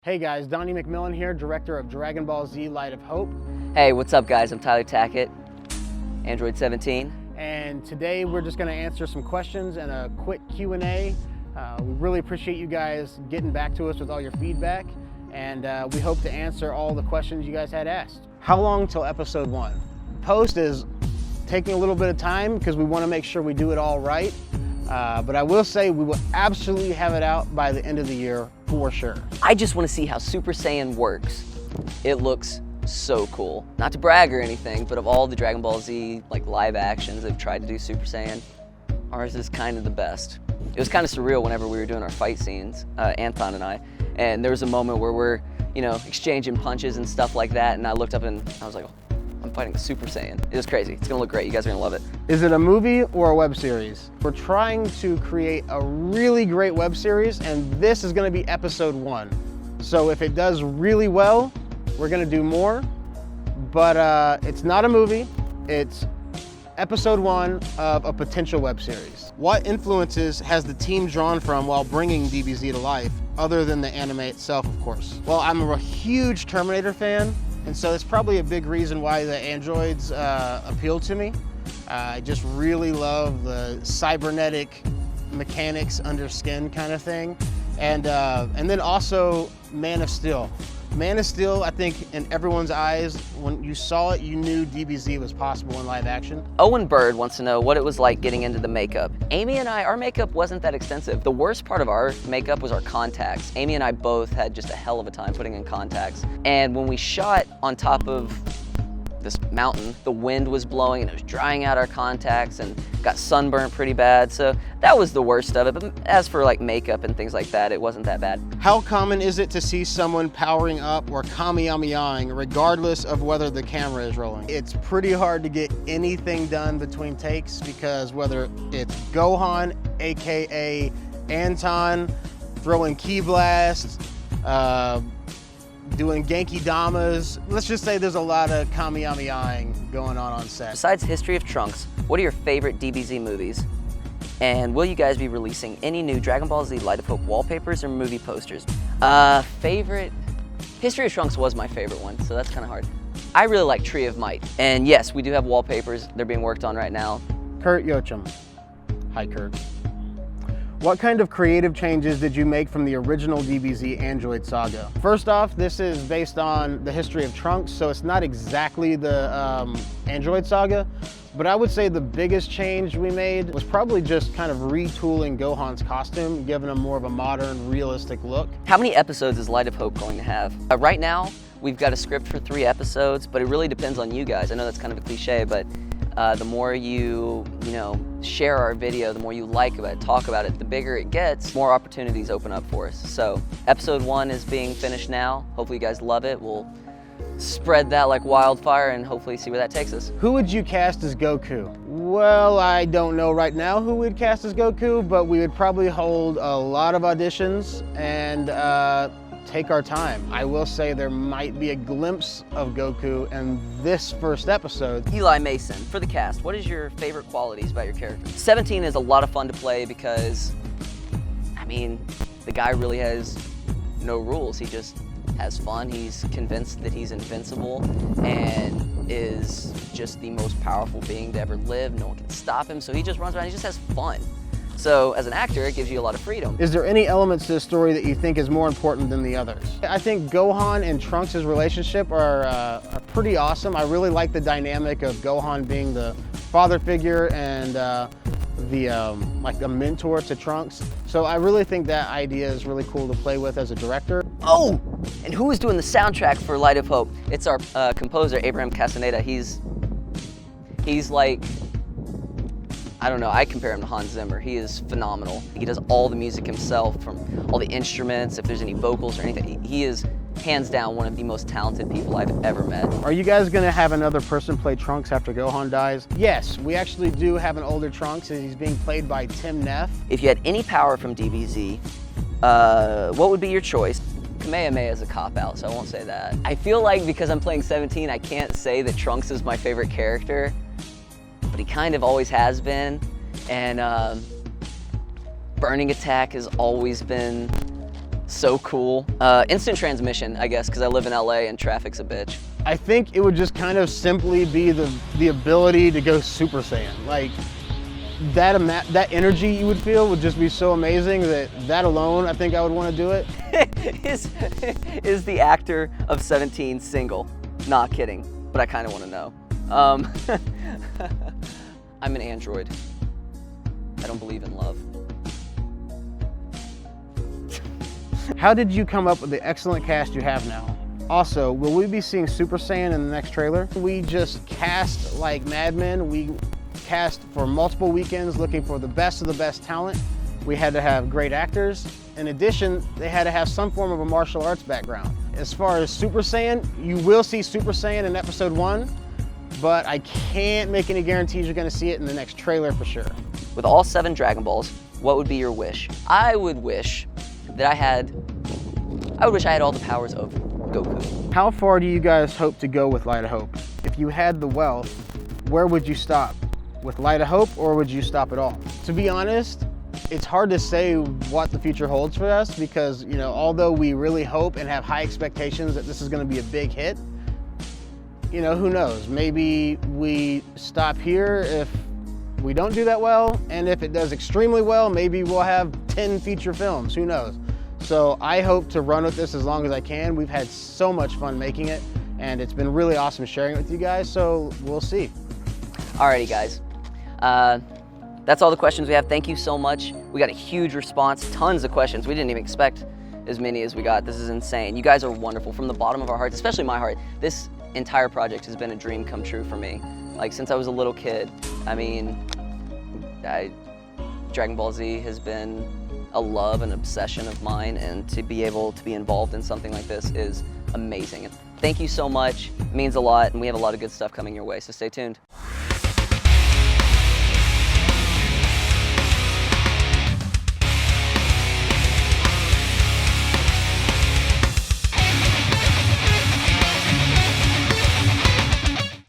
Hey guys, Donnie McMillan here, director of Dragon Ball Z Light of Hope. Hey, what's up guys? I'm Tyler Tackett, Android 17. And today we're just gonna answer some questions and a quick Q&A. We really appreciate you guys getting back to us with all your feedback, and we hope to answer all the questions you guys had asked. How long till episode 1? Post is taking a little bit of time because we wanna make sure we do it all right. But I will say we will absolutely have it out by the end of the year for sure. I just want to see how Super Saiyan works. It looks so cool. Not to brag or anything, but of all the Dragon Ball Z live actions that have tried to do Super Saiyan, ours is kind of the best. It was kind of surreal whenever we were doing our fight scenes, Anton and I, and there was a moment where we're, exchanging punches and stuff like that, and I looked up and I was like, oh, I'm fighting a Super Saiyan. It was crazy. It's gonna look great. You guys are gonna love it. Is it a movie or a web series? We're trying to create a really great web series, and this is gonna be episode 1. So if it does really well, we're gonna do more, but it's not a movie. It's episode 1 of a potential web series. What influences has the team drawn from while bringing DBZ to life, other than the anime itself, of course? Well, I'm a huge Terminator fan, and so it's probably a big reason why the androids appeal to me. I just really love the cybernetic mechanics under skin kind of thing. And then also Man of Steel. Man of Steel, I think in everyone's eyes, when you saw it, you knew DBZ was possible in live action. Owen Bird wants to know what it was like getting into the makeup. Amy and I, our makeup wasn't that extensive. The worst part of our makeup was our contacts. Amy and I both had just a hell of a time putting in contacts. And when we shot on top of this mountain, the wind was blowing and it was drying out our contacts and got sunburnt pretty bad. So that was the worst of it. But as for makeup and things like that, it wasn't that bad. How common is it to see someone powering up or kamehamehaing regardless of whether the camera is rolling? It's pretty hard to get anything done between takes because whether it's Gohan, AKA Anton, throwing ki blasts, doing Genki Damas. Let's just say there's a lot of kamehamehaing going on set. Besides History of Trunks, what are your favorite DBZ movies? And will you guys be releasing any new Dragon Ball Z Light of Hope wallpapers or movie posters? Favorite? History of Trunks was my favorite one, so that's kind of hard. I really like Tree of Might. And yes, we do have wallpapers. They're being worked on right now. Kurt Yochum. Hi, Kurt. What kind of creative changes did you make from the original DBZ Android saga? First off, this is based on the History of Trunks, so it's not exactly the Android saga, but I would say the biggest change we made was probably just kind of retooling Gohan's costume, giving him more of a modern, realistic look. How many episodes is Light of Hope going to have? Right now, we've got a script for 3 episodes, but it really depends on you guys. I know that's kind of a cliche, but the more you share our video, the more you like about it, talk about it, the bigger it gets, more opportunities open up for us. So episode 1 is being finished now. Hopefully you guys love it. We'll spread that like wildfire and hopefully see where that takes us. Who would you cast as Goku? Well, I don't know right now who we'd cast as Goku, but we would probably hold a lot of auditions and take our time. I will say there might be a glimpse of Goku in this first episode. Eli Mason, for the cast, what is your favorite qualities about your character? 17 is a lot of fun to play because, the guy really has no rules. He just has fun. He's convinced that he's invincible and is just the most powerful being to ever live. No one can stop him, so he just runs around, he just has fun. So as an actor, it gives you a lot of freedom. Is there any elements to the story that you think is more important than the others? I think Gohan and Trunks' relationship are pretty awesome. I really like the dynamic of Gohan being the father figure and a mentor to Trunks. So I really think that idea is really cool to play with as a director. Oh, and who is doing the soundtrack for Light of Hope? It's our composer, Abraham Castaneda. He's like, I don't know, I compare him to Hans Zimmer. He is phenomenal. He does all the music himself, from all the instruments, if there's any vocals or anything. He is hands down one of the most talented people I've ever met. Are you guys gonna have another person play Trunks after Gohan dies? Yes, we actually do have an older Trunks, and he's being played by Tim Neff. If you had any power from DBZ, what would be your choice? Kamehameha is a cop-out, so I won't say that. I feel like because I'm playing 17, I can't say that Trunks is my favorite character, but he kind of always has been. And Burning Attack has always been so cool. Instant transmission, I guess, because I live in LA and traffic's a bitch. I think it would just kind of simply be the ability to go Super Saiyan. Like, that energy you would feel would just be so amazing that alone, I think I would want to do it. Is the actor of 17 single? Not kidding, but I kind of want to know. I'm an android. I don't believe in love. How did you come up with the excellent cast you have now? Also, will we be seeing Super Saiyan in the next trailer? We just cast like madmen. We cast for multiple weekends looking for the best of the best talent. We had to have great actors. In addition, they had to have some form of a martial arts background. As far as Super Saiyan, you will see Super Saiyan in episode 1, but I can't make any guarantees you're gonna see it in the next trailer for sure. With all 7 Dragon Balls, what would be your wish? I would wish that I had all the powers of Goku. How far do you guys hope to go with Light of Hope? If you had the wealth, where would you stop? With Light of Hope, or would you stop at all? To be honest, it's hard to say what the future holds for us because, you know, although we really hope and have high expectations that this is going to be a big hit, you know, who knows? Maybe we stop here if we don't do that well, and if it does extremely well, maybe we'll have 10 feature films, who knows? So I hope to run with this as long as I can. We've had so much fun making it, and it's been really awesome sharing it with you guys, so we'll see. Alrighty guys, that's all the questions we have. Thank you so much. We got a huge response, tons of questions. We didn't even expect as many as we got. This is insane. You guys are wonderful from the bottom of our hearts, especially my heart. This entire project has been a dream come true for me. Like since I was a little kid. I mean, Dragon Ball Z has been a love and obsession of mine, and to be able to be involved in something like this is amazing. Thank you so much. It means a lot, and we have a lot of good stuff coming your way, so stay tuned.